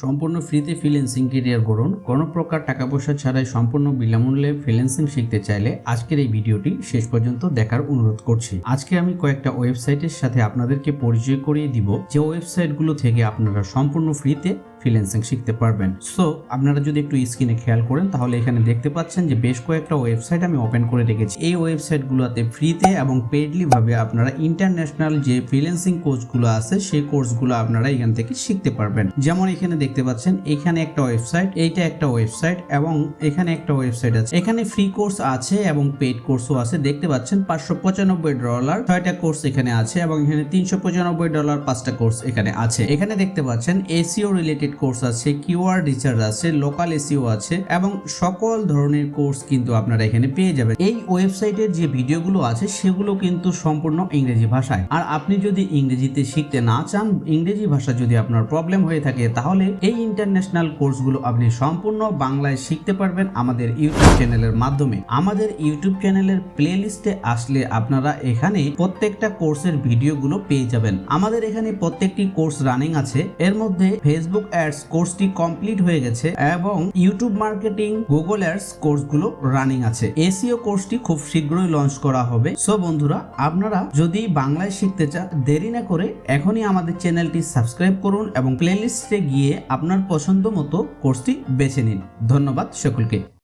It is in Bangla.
সম্পূর্ণ ফ্রিতে ফ্রিল্যান্সিং ক্যারিয়ার গড়ুন। কোনো প্রকার টাকা পয়সা ছাড়াই সম্পূর্ণ বিনামূল্যে ফ্রিল্যান্সিং শিখতে চাইলে আজকের এই ভিডিওটি শেষ পর্যন্ত দেখার অনুরোধ করছি। আজকে আমি কয়েকটা ওয়েবসাইটের সাথে আপনাদেরকে পরিচয় করিয়ে দিব, যে ওয়েবসাইটগুলো থেকে আপনারা সম্পূর্ণ ফ্রিতে ফ্রিল্যান্সিং শিখতে পারবেন। সো আপনারা যদি একটু স্ক্রিনে খেয়াল করেন তাহলে এখানে দেখতে পাচ্ছেন যে বেশ কয়েকটা ওয়েবসাইট আমি ওপেন করে রেখেছি। এই ওয়েবসাইটগুলোতে ফ্রিতে এবং পেইডলি ভাবে আপনারা ইন্টারন্যাশনাল যে ফ্রিল্যান্সিং কোর্সগুলো আছে সেই কোর্সগুলো আপনারা এখান থেকে শিখতে পারবেন। যেমন এখানে দেখতে পাচ্ছেন এখানে একটা ওয়েবসাইট, এইটা একটা ওয়েবসাইট এবং এখানে একটা ওয়েবসাইট আছে। এখানে ফ্রি কোর্স আছে এবং পেইড কোর্সও আছে। দেখতে পাচ্ছেন $595 6টা কোর্স এখানে আছে এবং এখানে $395 5টা কোর্স এখানে আছে। এখানে দেখতে পাচ্ছেন এসইও রিলেটেড কোর্স আছে, কিওয়ার্ড রিসার্চ আছে, লোকাল এসইও আছে এবং সকল ধরনের কোর্স কিন্তু আপনারা এখানে পেয়ে যাবেন। এই ওয়েবসাইটের যে ভিডিওগুলো আছে সেগুলো কিন্তু সম্পূর্ণ ইংরেজি ভাষায়। আর আপনি যদি ইংরেজিতে শিখতে না চান, ইংরেজি ভাষা যদি আপনার প্রবলেম হয়ে থাকে, তাহলে এই ইন্টারন্যাশনাল কোর্সগুলো আপনি সম্পূর্ণ বাংলায় শিখতে পারবেন আমাদের ইউটিউব চ্যানেলের মাধ্যমে। আমাদের ইউটিউব চ্যানেলের প্লে লিস্টে আসলে আপনারা এখানে প্রত্যেকটা কোর্সের ভিডিওগুলো পেয়ে যাবেন। আমাদের এখানে প্রত্যেকটি কোর্স রানিং আছে। এর মধ্যে ফেসবুক অ্যাডস কোর্সটি কমপ্লিট হয়ে গেছে এবং ইউটিউব মার্কেটিং, গুগল অ্যাডস কোর্সগুলো রানিং আছে। এসইও কোর্সটি খুব শীঘ্রই লঞ্চ করা হবে। সো বন্ধুরা, আপনারা যদি বাংলায় শিখতে চান, দেরি না করে এখনই আমাদের চ্যানেলটি সাবস্ক্রাইব করুন এবং প্লে লিস্টে গিয়ে আপনার পছন্দ মতো কোর্সটি বেছে নিন। ধন্যবাদ সকলকে।